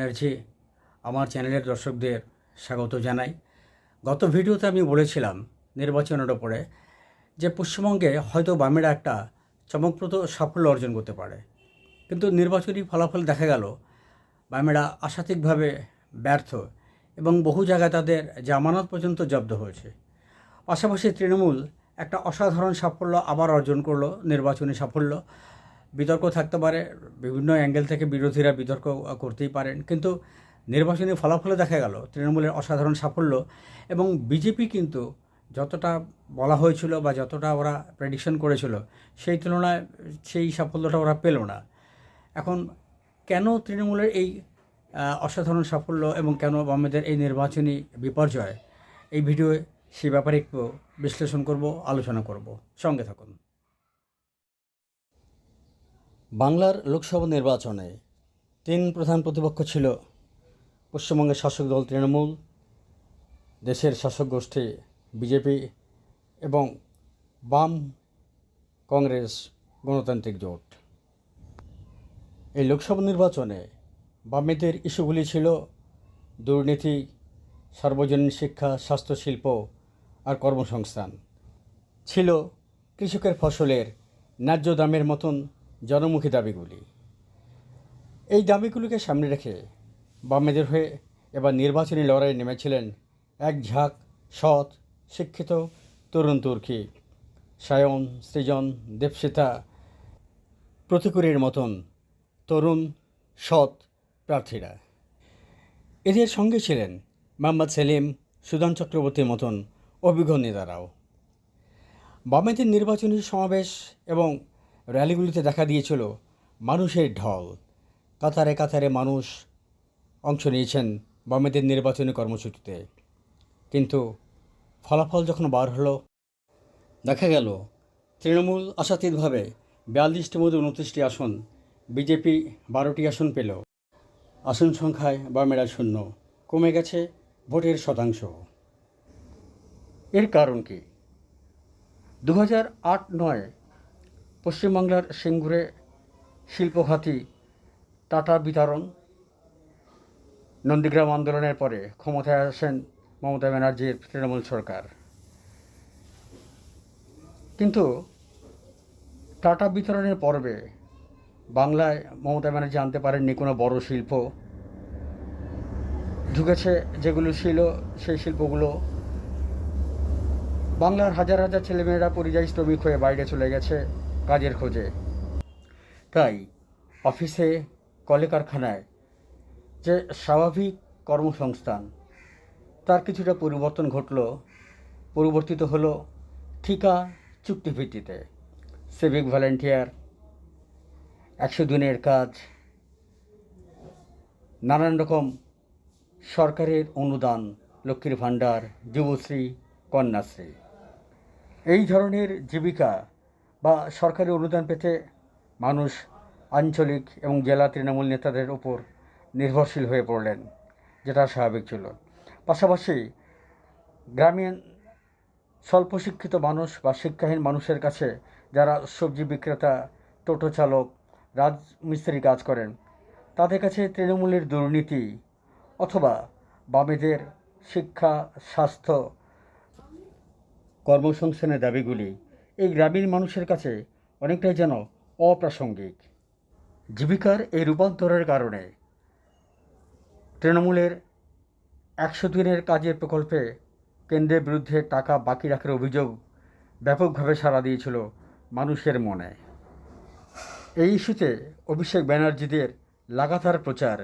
ব্যানার্জি আমার চ্যানেলের দর্শকদের স্বাগত জানাই। গত ভিডিওতে আমি বলেছিলাম নির্বাচনের ওপরে যে পশ্চিমবঙ্গে হয়তো বামেরা একটা চমকপ্রদ সাফল্য অর্জন করতে পারে, কিন্তু নির্বাচনী ফলাফল দেখা গেল বামেরা আশাতীতভাবে ব্যর্থ এবং বহু জায়গায় তাদের জামানত পর্যন্ত জব্দ হয়েছে। পাশাপাশি তৃণমূল একটা অসাধারণ সাফল্য আবার অর্জন করলো, নির্বাচনী সাফল্য। বিতর্ক থাকতে পারে, বিভিন্ন অ্যাঙ্গেল থেকে বিরোধীরা বিতর্ক করতেই পারেন, কিন্তু নির্বাচনী ফলাফলে দেখা গেল তৃণমূলের অসাধারণ সাফল্য। এবং বিজেপি কিন্তু যতটা বলা হয়েছিল বা যতটা ওরা প্রেডিকশন করেছিল সেই তুলনায় সেই সাফল্যটা ওরা পেল না। এখন কেন তৃণমূলের এই অসাধারণ সাফল্য এবং কেন বামেদের এই নির্বাচনী বিপর্যয়, এই ভিডিওয়ে সেই ব্যাপারে একটু বিশ্লেষণ করব, আলোচনা করব। সঙ্গে থাকুন। বাংলার লোকসভা নির্বাচনে তিন প্রধান প্রতিপক্ষ ছিল পশ্চিমবঙ্গের শাসক দল তৃণমূল, দেশের শাসক গোষ্ঠী বিজেপি এবং বাম কংগ্রেস গণতান্ত্রিক জোট। এই লোকসভা নির্বাচনে বামেদের ইস্যুগুলি ছিল দুর্নীতি, সার্বজনীন শিক্ষা, স্বাস্থ্য, শিল্প আর কর্মসংস্থান। ছিল কৃষকের ফসলের ন্যায্য দামের মতন জনমুখী দাবিগুলি। এই দাবিগুলিকে সামনে রেখে বামেদের হয়ে এবার নির্বাচনী লড়াইয়ে নেমেছিলেন এক ঝাঁক সৎ, শিক্ষিত তরুণ তুর্কি, সায়ন, সৃজন, দেবসিতা, প্রতিকুরের মতন তরুণ সৎ প্রার্থীরা। এদের সঙ্গে ছিলেন মোহাম্মদ সেলিম, সুদান চক্রবর্তীর মতন অভিজ্ঞ নেতারাও। বামেদের নির্বাচনী সমাবেশ এবং র্যালিগুলিতে দেখা দিয়েছিল মানুষের ঢল। কাতারে কাতারে মানুষ অংশ নিয়েছেন বামেদের নির্বাচনী কর্মসূচিতে। কিন্তু ফলাফল যখন বার হলো, দেখা গেল তৃণমূল আশাতীতভাবে 42টির মধ্যে 29টি আসন, বিজেপি 12টি আসন পেল। আসন সংখ্যায় বামেরা শূন্য, কমে গেছে ভোটের শতাংশ। এর কারণ কি? 2008-9 পশ্চিমবাংলার সিঙ্গুরে শিল্পঘাতী টাটা বিতরণ, নন্দীগ্রাম আন্দোলনের পরে ক্ষমতায় আসেন মমতা ব্যানার্জির তৃণমূল সরকার। কিন্তু টাটা বিতরণের পর্বে বাংলায় মমতা ব্যানার্জি আনতে পারেননি কোনো বড় শিল্প। ঢুকেছে যেগুলো ছিল সেই শিল্পগুলো বাংলার হাজার হাজার ছেলেমেয়েরা পরিযায়ী শ্রমিক হয়ে বাইরে চলে গেছে কাজের খোঁজে। তাই অফিসে, কলকারখানায় যে স্বাভাবিক কর্মসংস্থান, তার কিছুটা পরিবর্তন ঘটল। পরিবর্তিত হলো ঠিকা চুক্তিভিত্তিতে, সিভিক ভলেন্টিয়ার, 100 দিনের কাজ, নানান রকম সরকারের অনুদান, লক্ষ্মীর ভাণ্ডার, যুবশ্রী, কন্যাশ্রী। এই ধরনের জীবিকা বা সরকারি অনুদান পেতে মানুষ আঞ্চলিক এবং জেলা তৃণমূল নেতাদের উপর নির্ভরশীল হয়ে পড়লেন, যেটা স্বাভাবিক ছিল। পাশাপাশি গ্রামীণ স্বল্প শিক্ষিত মানুষ বা শিক্ষাহীন মানুষের কাছে, যারা সবজি বিক্রেতা, টোটো চালক, রাজমিস্ত্রি কাজ করেন, তাদের কাছে তৃণমূলের দুর্নীতি অথবা বামেদের শিক্ষা, স্বাস্থ্য, কর্মসংস্থানের দাবিগুলি এই গ্রামীণ মানুষের কাছে অনেকটাই যেন অপ্রাসঙ্গিক। জীবিকার এই রূপান্তরের কারণে তৃণমূলের 100 দিনের কাজের প্রকল্পে কেন্দ্রের বিরুদ্ধে টাকা বাকি রাখার অভিযোগ ব্যাপকভাবে সাড়া দিয়েছিল মানুষের মনে। এই ইস্যুতে অভিষেক ব্যানার্জিদের লাগাতার প্রচার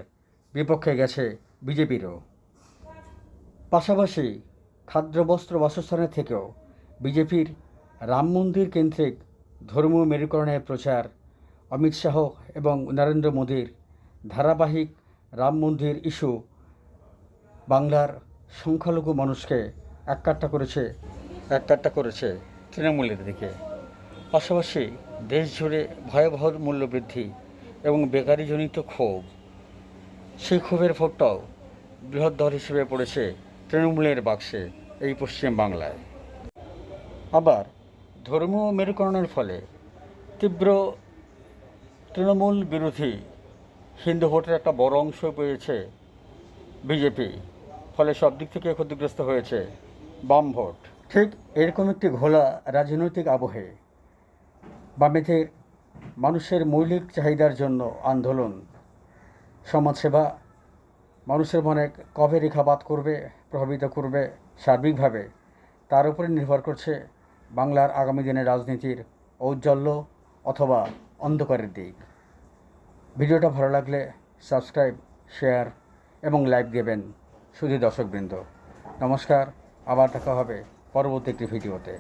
বিপক্ষে গেছে বিজেপিরও। পাশাপাশি খাদ্য, বস্ত্র, বাসস্থানের থেকেও বিজেপির রাম মন্দির কেন্দ্রিক ধর্মীয় মেরুকরণের প্রচার, অমিত শাহ এবং নরেন্দ্র মোদীর ধারাবাহিক রাম মন্দির ইস্যু বাংলার সংখ্যালঘু মানুষকে এককাট্টা করেছে তৃণমূলের দিকে। পাশাপাশি দেশ জুড়ে ভয়াবহ মূল্যবৃদ্ধি এবং বেকারিজনিত ক্ষোভ, সেই ক্ষোভের ফোঁটাও বৃহত্তর হিসেবে পড়েছে তৃণমূলের বাক্সে এই পশ্চিম বাংলায়। আবার ধর্মীয় মেরুকরণের ফলে তীব্র তৃণমূল বিরোধী হিন্দু ভোটের একটা বড় অংশ পেয়েছে বিজেপি, ফলে সব দিক থেকে ক্ষতিগ্রস্ত হয়েছে বাম ভোট। ঠিক এরকম একটি ঘোলা রাজনৈতিক আবহে বামেদের মানুষের মৌলিক চাহিদার জন্য আন্দোলন, সমাজসেবা মানুষের মনে কবে রেখাপাত করবে, প্রভাবিত করবে সার্বিকভাবে, তার উপরে নির্ভর করছে বাংলার আগামী দিনের রাজনীতির ঔজ্জ্বল্য অথবা অন্ধকারের দিক। ভিডিওটা ভালো লাগলে সাবস্ক্রাইব, শেয়ার এবং লাইক দেবেন সুধী দর্শকবৃন্দ। নমস্কার, আবার দেখা হবে পরবর্তী একটি ভিডিওতে।